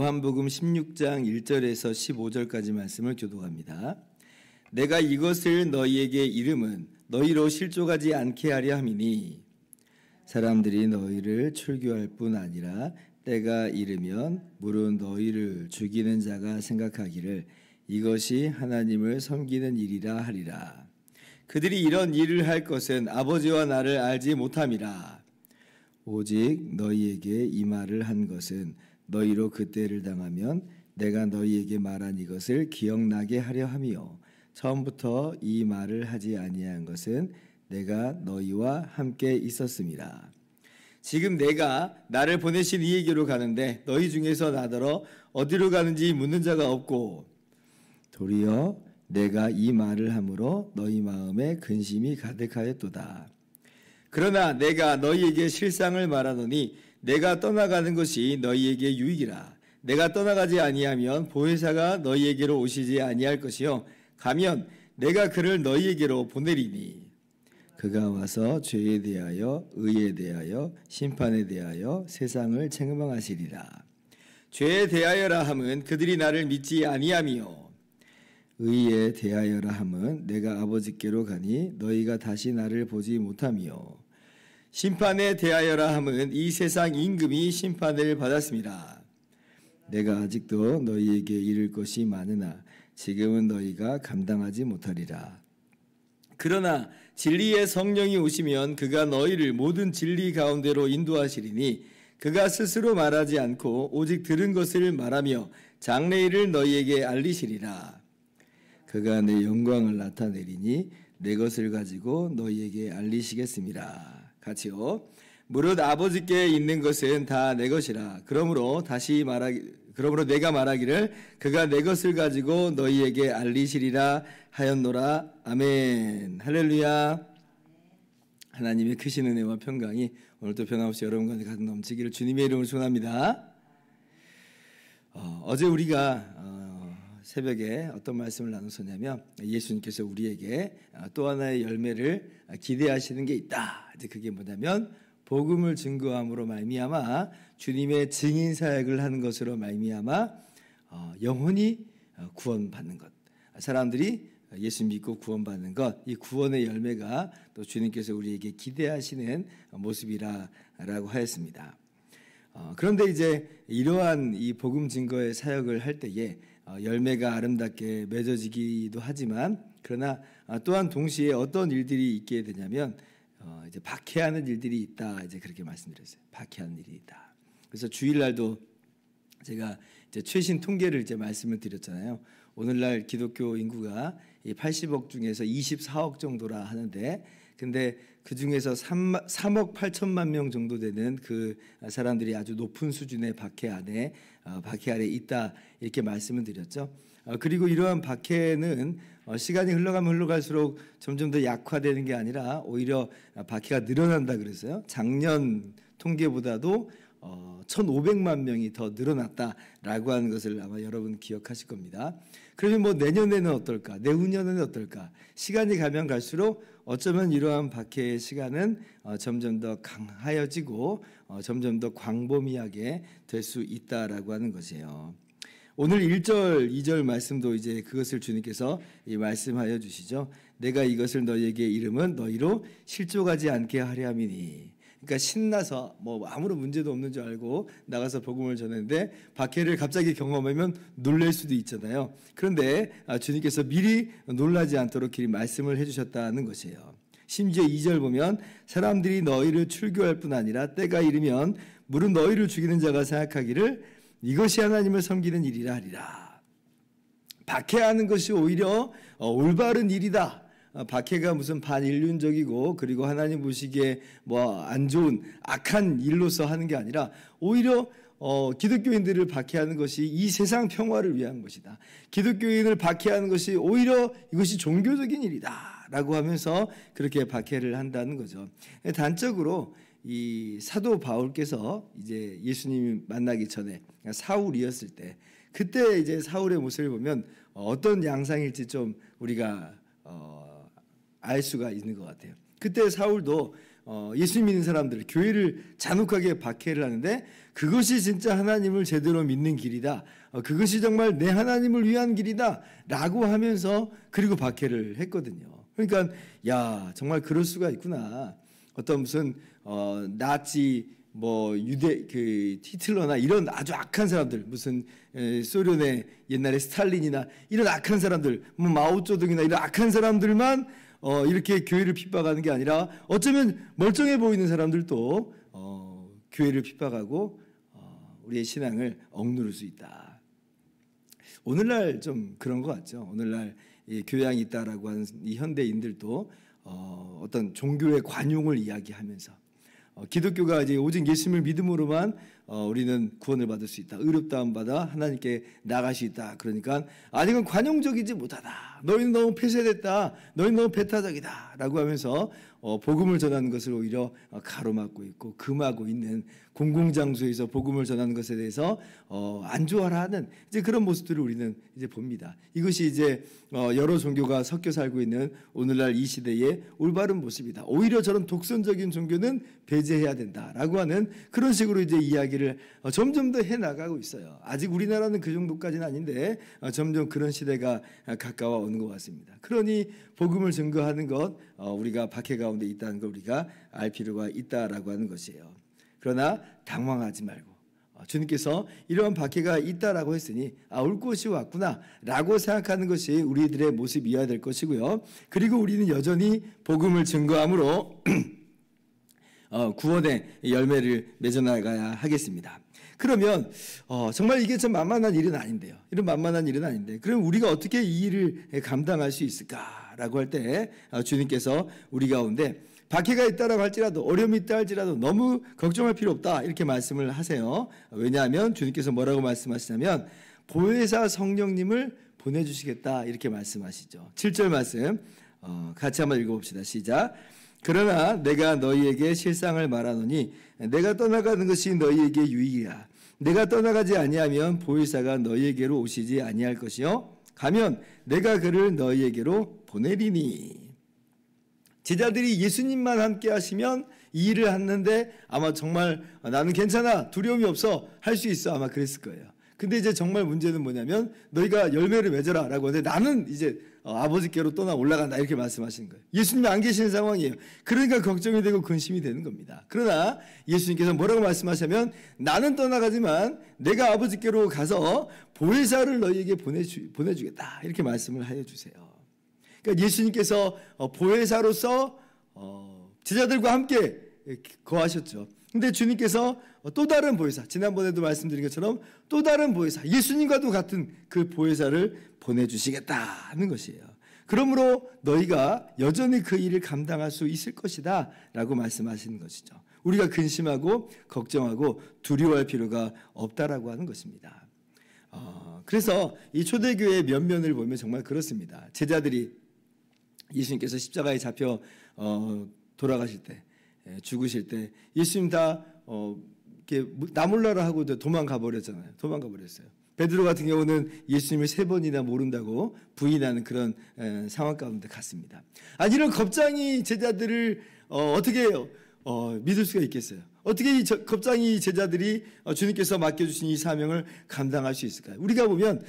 요한복음 16장 1절에서 15절까지 말씀을 교독합니다. 내가 이것을 너희에게 이름은 너희로 실족하지 않게 하려 함이니 사람들이 너희를 출교할 뿐 아니라 때가 이르면 물은 너희를 죽이는 자가 생각하기를 이것이 하나님을 섬기는 일이라 하리라. 그들이 이런 일을 할 것은 아버지와 나를 알지 못함이라. 오직 너희에게 이 말을 한 것은 너희로 그때를 당하면 내가 너희에게 말한 이것을 기억나게 하려 함이요 처음부터 이 말을 하지 아니한 것은 내가 너희와 함께 있었음이라. 지금 내가 나를 보내신 이에게로 가는데 너희 중에서 나더러 어디로 가는지 묻는 자가 없고 도리어 내가 이 말을 함으로 너희 마음에 근심이 가득하였도다. 그러나 내가 너희에게 실상을 말하노니 내가 떠나가는 것이 너희에게 유익이라. 내가 떠나가지 아니하면 보혜사가 너희에게로 오시지 아니할 것이요 가면 내가 그를 너희에게로 보내리니 그가 와서 죄에 대하여 의에 대하여 심판에 대하여 세상을 책망하시리라. 죄에 대하여라 함은 그들이 나를 믿지 아니함이요 의에 대하여라 함은 내가 아버지께로 가니 너희가 다시 나를 보지 못함이요 심판에 대하여라 함은 이 세상 임금이 심판을 받았습니다. 내가 아직도 너희에게 이를 것이 많으나 지금은 너희가 감당하지 못하리라. 그러나 진리의 성령이 오시면 그가 너희를 모든 진리 가운데로 인도하시리니 그가 스스로 말하지 않고 오직 들은 것을 말하며 장래일을 너희에게 알리시리라. 그가 내 영광을 나타내리니 내 것을 가지고 너희에게 알리시겠습니다. 같이요. 무릇 아버지께 있는 것은 다 내 것이라. 그러므로 내가 말하기를 그가 내 것을 가지고 너희에게 알리시리라 하였노라. 아멘. 할렐루야. 하나님의 크신 은혜와 평강이 오늘도 변함없이 여러분 가운데 가득 넘치기를 주님의 이름으로 축원합니다. 어제 우리가 새벽에 어떤 말씀을 나눴었냐면 예수님께서 우리에게 또 하나의 열매를 기대하시는 게 있다. 이제 그게 뭐냐면 복음을 증거함으로 말미암아 주님의 증인 사역을 하는 것으로 말미암아 영혼이 구원받는 것. 사람들이 예수 믿고 구원받는 것. 이 구원의 열매가 또 주님께서 우리에게 기대하시는 모습이라고 하였습니다. 그런데 이제 이러한 이 복음 증거의 사역을 할 때에 열매가 아름답게 맺어지기도 하지만 그러나 또한 동시에 어떤 일들이 있게 되냐면 이제 박해하는 일들이 있다. 이제 그렇게 말씀드렸어요. 박해하는 일이 있다. 그래서 주일날도 제가 이제 최신 통계를 이제 말씀을 드렸잖아요. 오늘날 기독교 인구가 80억 중에서 24억 정도라 하는데, 근데 그 중에서 3억 8천만 명 정도 되는 그 사람들이 아주 높은 수준의 박해 아래 있다. 이렇게 말씀을 드렸죠. 그리고 이러한 박해는 시간이 흘러가면 흘러갈수록 점점 더 약화되는 게 아니라 오히려 박해가 늘어난다 그랬어요. 작년 통계보다도 1,500만 명이 더 늘어났다라고 하는 것을 아마 여러분 기억하실 겁니다. 그러면 뭐 내년에는 어떨까? 내후년에는 어떨까? 시간이 가면 갈수록 어쩌면 이러한 박해의 시간은 점점 더 강하여지고 점점 더 광범위하게 될 수 있다라고 하는 것이에요. 오늘 1절, 2절 말씀도 이제 그것을 주님께서 말씀하여 주시죠. 내가 이것을 너희에게 이름은 너희로 실족하지 않게 하려 함이니. 그러니까 신나서 뭐 아무런 문제도 없는 줄 알고 나가서 복음을 전했는데 박해를 갑자기 경험하면 놀랄 수도 있잖아요. 그런데 주님께서 미리 놀라지 않도록 길이 말씀을 해주셨다는 것이에요. 심지어 2절 보면 사람들이 너희를 출교할 뿐 아니라 때가 이르면 물은 너희를 죽이는 자가 생각하기를 이것이 하나님을 섬기는 일이라 하리라. 박해하는 것이 오히려 올바른 일이다. 박해가 무슨 반인륜적이고 그리고 하나님 보시기에 뭐 안 좋은 악한 일로서 하는 게 아니라 오히려 기독교인들을 박해하는 것이 이 세상 평화를 위한 것이다. 기독교인을 박해하는 것이 오히려 이것이 종교적인 일이다 라고 하면서 그렇게 박해를 한다는 거죠. 단적으로 이 사도 바울께서 이제 예수님이 만나기 전에 사울이었을 때 그때 이제 사울의 모습을 보면 어떤 양상일지 좀 우리가 알 수가 있는 것 같아요. 그때 사울도 예수 믿는 사람들, 교회를 잔혹하게 박해를 하는데 그것이 진짜 하나님을 제대로 믿는 길이다. 그것이 정말 내 하나님을 위한 길이다. 라고 하면서 그리고 박해를 했거든요. 그러니까 야 정말 그럴 수가 있구나. 어떤 무슨 나치 유대 히틀러나 이런 아주 악한 사람들, 무슨 소련의 옛날에 스탈린이나 이런 악한 사람들, 마오쩌둥이나 이런 악한 사람들만 이렇게 교회를 핍박하는 게 아니라 어쩌면 멀쩡해 보이는 사람들도 교회를 핍박하고 우리의 신앙을 억누를 수 있다. 오늘날 좀 그런 것 같죠. 오늘날 교양이 있다라고 하는 이 현대인들도 어떤 종교의 관용을 이야기하면서 기독교가 이제 오직 예수님을 믿음으로만 우리는 구원을 받을 수 있다. 의롭다함 받아 하나님께 나갈 수 있다. 그러니까 아직은 관용적이지 못하다. 너희는 너무 폐쇄됐다. 너희는 너무 배타적이다. 라고 하면서 복음을 전하는 것을 오히려 가로막고 있고 금하고 있는 공공장소에서 복음을 전하는 것에 대해서 안 좋아라 하는 이제 그런 모습들을 우리는 이제 봅니다. 이것이 이제 여러 종교가 섞여 살고 있는 오늘날 이 시대의 올바른 모습이다. 오히려 저런 독선적인 종교는 배제해야 된다라고 하는 그런 식으로 이제 이야기를 점점 더 해나가고 있어요. 아직 우리나라는 그 정도까지는 아닌데 점점 그런 시대가 가까워 오는 것 같습니다. 그러니 복음을 증거하는 것 우리가 박해 가운데 있다는 걸 우리가 알 필요가 있다라고 하는 것이에요. 그러나 당황하지 말고 주님께서 이러한 박해가 있다라고 했으니 올 것이 왔구나라고 생각하는 것이 우리들의 모습이어야 될 것이고요. 그리고 우리는 여전히 복음을 증거함으로 구원의 열매를 맺어나가야 하겠습니다. 그러면 정말 이게 참 만만한 일은 아닌데요. 이런 만만한 일은 아닌데 그럼 우리가 어떻게 이 일을 감당할 수 있을까라고 할 때 주님께서 우리 가운데 박해가 있다라고 할지라도 어려움이 있다 할지라도 너무 걱정할 필요 없다 이렇게 말씀을 하세요. 왜냐하면 주님께서 뭐라고 말씀하시냐면 보혜사 성령님을 보내주시겠다 이렇게 말씀하시죠. 7절 말씀 같이 한번 읽어봅시다. 시작. 그러나 내가 너희에게 실상을 말하노니 내가 떠나가는 것이 너희에게 유익이야. 내가 떠나가지 아니하면 보혜사가 너희에게로 오시지 아니할 것이요 가면 내가 그를 너희에게로 보내리니. 제자들이 예수님만 함께 하시면 이 일을 하는데 아마 정말 나는 괜찮아 두려움이 없어 할 수 있어 아마 그랬을 거예요. 근데 이제 정말 문제는 뭐냐면 너희가 열매를 맺어라 라고 하는데 나는 이제 아버지께로 떠나 올라간다 이렇게 말씀하시는 거예요. 예수님이 안 계시는 상황이에요. 그러니까 걱정이 되고 근심이 되는 겁니다. 그러나 예수님께서 뭐라고 말씀하시냐면 나는 떠나가지만 내가 아버지께로 가서 보혜사를 너희에게 보내주겠다 이렇게 말씀을 해주세요. 그러니까 예수님께서 보혜사로서 제자들과 함께 거하셨죠. 근데 주님께서 또 다른 보혜사, 지난번에도 말씀드린 것처럼 또 다른 보혜사, 예수님과도 같은 그 보혜사를 보내주시겠다는 것이에요. 그러므로 너희가 여전히 그 일을 감당할 수 있을 것이다 라고 말씀하시는 것이죠. 우리가 근심하고 걱정하고 두려워할 필요가 없다라고 하는 것입니다. 그래서 이 초대교회의 면면을 보면 정말 그렇습니다. 제자들이 예수님께서 십자가에 잡혀 돌아가실 때, 죽으실 때 예수님 다 이렇게 나몰라라 하고 도망가 버렸잖아요. 도망가 버렸어요. 베드로 같은 경우는 예수님을 3번이나 모른다고 부인하는 그런 상황 가운데 갔습니다. 이런 겁쟁이 제자들을 어떻게 믿을 수가 있겠어요? 어떻게 이 겁쟁이 제자들이 주님께서 맡겨주신 이 사명을 감당할 수 있을까요? 우리가 보면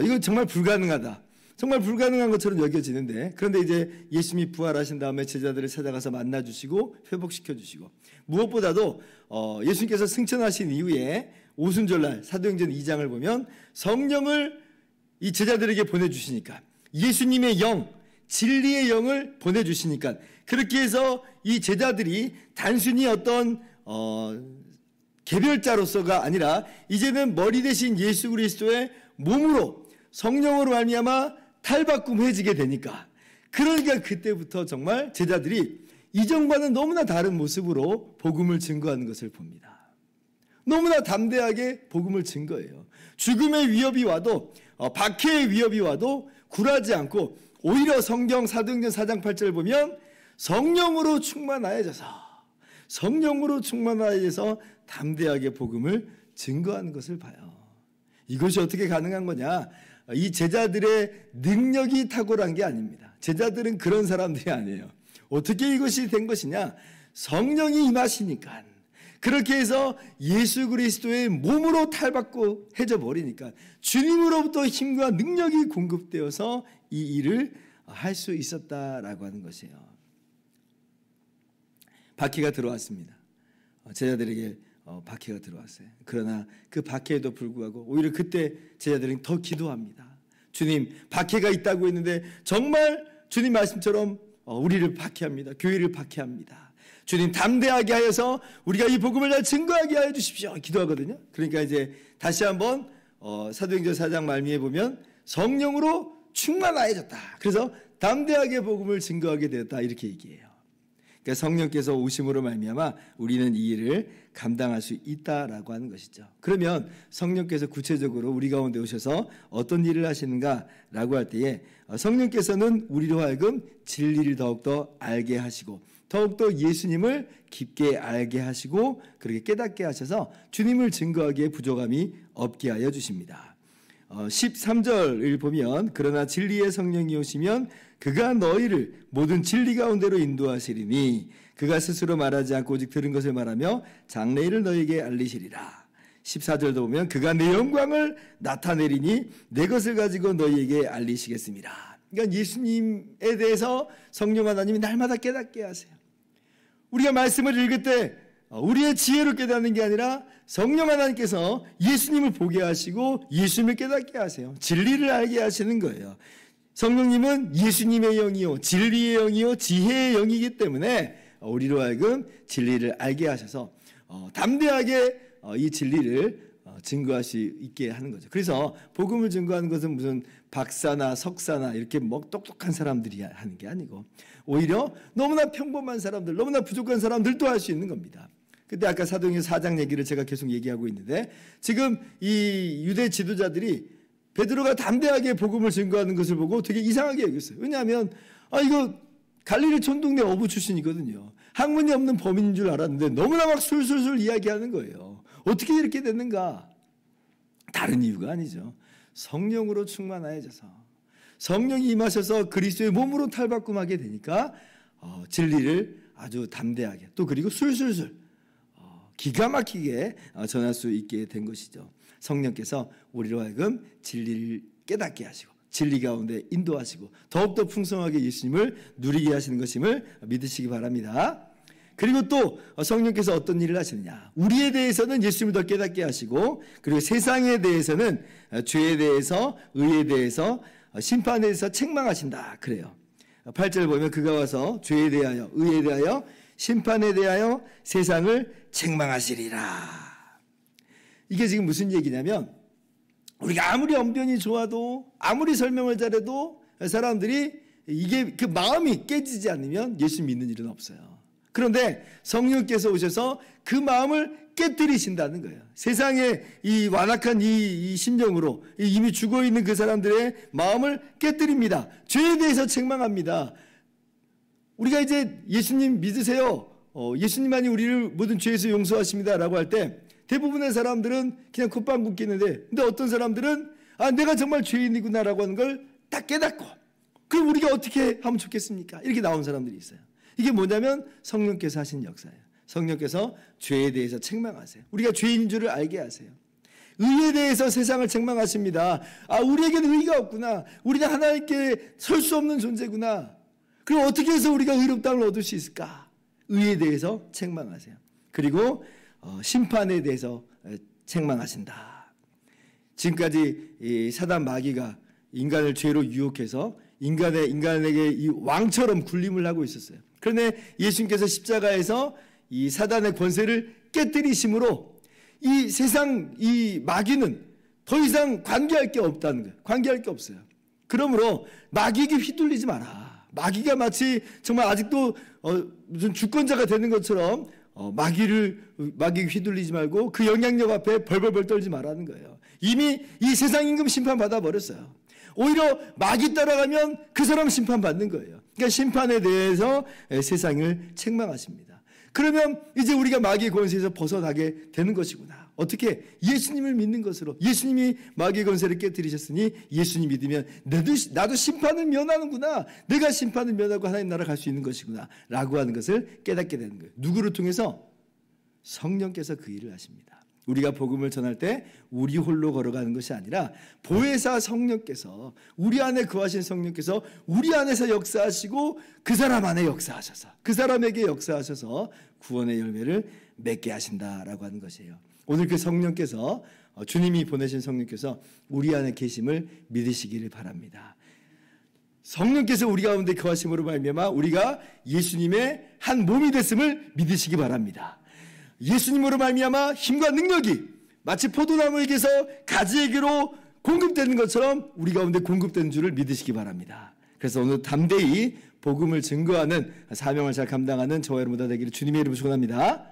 이건 정말 불가능하다. 정말 불가능한 것처럼 여겨지는데 그런데 이제 예수님이 부활하신 다음에 제자들을 찾아가서 만나주시고 회복시켜주시고 무엇보다도 예수님께서 승천하신 이후에 오순절날 사도행전 2장을 보면 성령을 이 제자들에게 보내주시니까 예수님의 영, 진리의 영을 보내주시니까 그렇게 해서 이 제자들이 단순히 어떤 개별자로서가 아니라 이제는 머리 대신 예수 그리스도의 몸으로 성령으로 말미암아 탈바꿈해지게 되니까 그러니까 그때부터 정말 제자들이 이전과는 너무나 다른 모습으로 복음을 증거하는 것을 봅니다. 너무나 담대하게 복음을 증거해요. 죽음의 위협이 와도 박해의 위협이 와도 굴하지 않고 오히려 성경 사도행전 4장 8절을 보면 성령으로 충만하여져서 담대하게 복음을 증거하는 것을 봐요. 이것이 어떻게 가능한 거냐? 이 제자들의 능력이 탁월한 게 아닙니다. 제자들은 그런 사람들이 아니에요. 어떻게 이것이 된 것이냐? 성령이 임하시니까, 그렇게 해서 예수 그리스도의 몸으로 탈바꿈 해져 버리니까 주님으로부터 힘과 능력이 공급되어서 이 일을 할 수 있었다라고 하는 것이에요. 박해가 들어왔습니다. 제자들에게 박해가 들어왔어요. 그러나 그 박해에도 불구하고 오히려 그때 제자들은 더 기도합니다. 주님, 박해가 있다고 했는데 정말 주님 말씀처럼 우리를 박해합니다. 교회를 박해합니다. 주님, 담대하게 하여서 우리가 이 복음을 잘 증거하게 하여 주십시오. 기도하거든요. 그러니까 이제 다시 한번 사도행전 4장 말미에 보면 성령으로 충만하여졌다. 그래서 담대하게 복음을 증거하게 되었다. 이렇게 얘기해요. 그러니까 성령께서 오심으로 말미암아 우리는 이 일을 감당할 수 있다라고 하는 것이죠. 그러면 성령께서 구체적으로 우리 가운데 오셔서 어떤 일을 하시는가라고 할 때에 성령께서는 우리로 하여금 진리를 더욱더 알게 하시고 더욱더 예수님을 깊게 알게 하시고 그렇게 깨닫게 하셔서 주님을 증거하기에 부족함이 없게 하여 주십니다. 13절을 보면 그러나 진리의 성령이 오시면 그가 너희를 모든 진리 가운데로 인도하시리니 그가 스스로 말하지 않고 오직 들은 것을 말하며 장래일을 너희에게 알리시리라. 14절도 보면 그가 내 영광을 나타내리니 내 것을 가지고 너희에게 알리시겠습니다. 그러니까 예수님에 대해서 성령 하나님이 날마다 깨닫게 하세요. 우리가 말씀을 읽을 때 우리의 지혜로 깨닫는 게 아니라 성령 하나님께서 예수님을 보게 하시고 예수님을 깨닫게 하세요. 진리를 알게 하시는 거예요. 성령님은 예수님의 영이요 진리의 영이요 지혜의 영이기 때문에 우리로 하여금 진리를 알게 하셔서 담대하게 이 진리를 증거할 수 있게 하는 거죠. 그래서 복음을 증거하는 것은 무슨 박사나 석사나 이렇게 똑똑한 사람들이 하는 게 아니고 오히려 너무나 평범한 사람들, 너무나 부족한 사람들도 할 수 있는 겁니다. 근데 아까 사도행전 4장 얘기를 제가 계속 얘기하고 있는데 지금 이 유대 지도자들이 베드로가 담대하게 복음을 증거하는 것을 보고 되게 이상하게 여겼어요. 왜냐하면 이거 갈릴리 촌동네 어부 출신이거든요. 학문이 없는 범인인 줄 알았는데 너무나 막 술술술 이야기하는 거예요. 어떻게 이렇게 됐는가? 다른 이유가 아니죠. 성령으로 충만하여져서 성령이 임하셔서 그리스도의 몸으로 탈바꿈하게 되니까 진리를 아주 담대하게 또 그리고 술술술 기가 막히게 전할 수 있게 된 것이죠. 성령께서 우리로 하여금 진리를 깨닫게 하시고 진리 가운데 인도하시고 더욱더 풍성하게 예수님을 누리게 하시는 것임을 믿으시기 바랍니다. 그리고 또 성령께서 어떤 일을 하시느냐, 우리에 대해서는 예수님을 더 깨닫게 하시고 그리고 세상에 대해서는 죄에 대해서 의에 대해서 심판에 대해서 책망하신다 그래요. 8절 보면 그가 와서 죄에 대하여 의에 대하여 심판에 대하여 세상을 책망하시리라. 이게 지금 무슨 얘기냐면 우리가 아무리 언변이 좋아도 아무리 설명을 잘해도 사람들이 이게 그 마음이 깨지지 않으면 예수 믿는 일은 없어요. 그런데 성령께서 오셔서 그 마음을 깨뜨리신다는 거예요. 세상의 이 완악한 이 심령으로 이미 죽어있는 그 사람들의 마음을 깨뜨립니다. 죄에 대해서 책망합니다. 우리가 이제 예수님 믿으세요. 예수님만이 우리를 모든 죄에서 용서하십니다 라고 할 때 대부분의 사람들은 그냥 콧방 긋기는데 근데 어떤 사람들은 내가 정말 죄인이구나 라고 하는 걸 딱 깨닫고 그럼 우리가 어떻게 하면 좋겠습니까? 이렇게 나온 사람들이 있어요. 이게 뭐냐면 성령께서 하신 역사예요. 성령께서 죄에 대해서 책망하세요. 우리가 죄인인 줄을 알게 하세요. 의에 대해서 세상을 책망하십니다. 우리에게는 의가 없구나. 우리는 하나님께 설 수 없는 존재구나. 그럼 어떻게 해서 우리가 의롭다함을 얻을 수 있을까? 의에 대해서 책망하세요. 그리고 심판에 대해서 책망하신다. 지금까지 이 사단 마귀가 인간을 죄로 유혹해서 인간에게 이 왕처럼 군림을 하고 있었어요. 그런데 예수님께서 십자가에서 이 사단의 권세를 깨뜨리심으로 이 세상 이 마귀는 더 이상 관계할 게 없다는 거예요. 관계할 게 없어요. 그러므로 마귀에게 휘둘리지 마라. 마귀가 마치 정말 아직도 무슨 주권자가 되는 것처럼 마귀에 휘둘리지 말고 그 영향력 앞에 벌벌벌 떨지 말라는 거예요. 이미 이 세상 임금 심판받아 버렸어요. 오히려 마귀 따라가면 그 사람 심판받는 거예요. 그러니까 심판에 대해서 세상을 책망하십니다. 그러면 이제 우리가 마귀의 권세에서 벗어나게 되는 것이구나. 어떻게? 예수님을 믿는 것으로. 예수님이 마귀의 권세를 깨뜨리셨으니 예수님 믿으면 나도 심판을 면하는구나. 내가 심판을 면하고 하나님 나라 갈 수 있는 것이구나 라고 하는 것을 깨닫게 되는 거예요. 누구를 통해서? 성령께서 그 일을 하십니다. 우리가 복음을 전할 때 우리 홀로 걸어가는 것이 아니라 보혜사 성령께서, 우리 안에 거하신 성령께서 우리 안에서 역사하시고 그 사람 안에 역사하셔서, 그 사람에게 역사하셔서 구원의 열매를 맺게 하신다라고 하는 것이에요. 오늘 그 성령께서, 주님이 보내신 성령께서 우리 안에 계심을 믿으시기를 바랍니다. 성령께서 우리 가운데 거하심으로 말미암아 우리가 예수님의 한 몸이 됐음을 믿으시기 바랍니다. 예수님으로 말미암아 힘과 능력이 마치 포도나무에게서 가지에게로 공급되는 것처럼 우리 가운데 공급되는 줄을 믿으시기 바랍니다. 그래서 오늘 담대히 복음을 증거하는 사명을 잘 감당하는 저와 여러분 다 되기를 주님의 이름으로 축원합니다.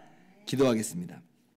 기도하겠습니다.